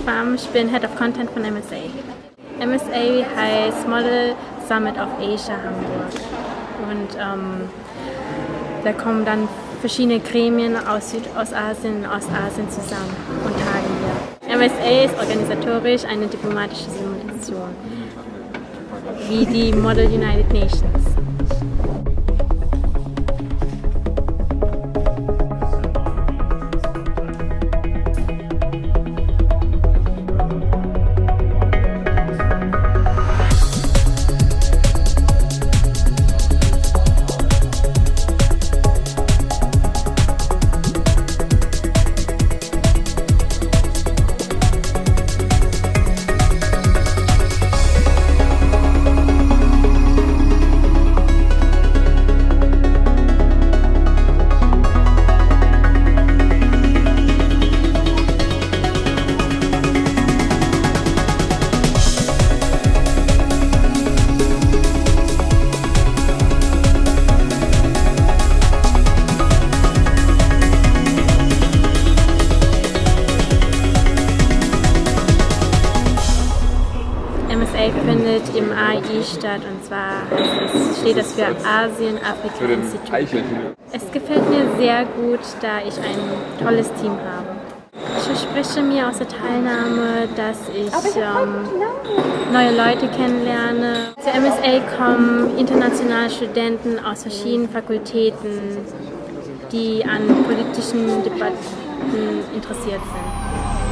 Pham, ich bin Head of Content von MSA. MSA heißt Model Summit of Asia Hamburg. Und da kommen dann verschiedene Gremien aus Südostasien und Ostasien zusammen und tagen hier. MSA ist organisatorisch eine diplomatische Simulation, wie die Model United Nations. MSA findet im AI statt, und zwar steht das für Asien Afrika Institut. Es gefällt mir sehr gut, da ich ein tolles Team habe. Ich verspreche mir aus der Teilnahme, dass ich neue Leute kennenlerne. Zur MSA kommen internationale Studenten aus verschiedenen Fakultäten, die an politischen Debatten interessiert sind.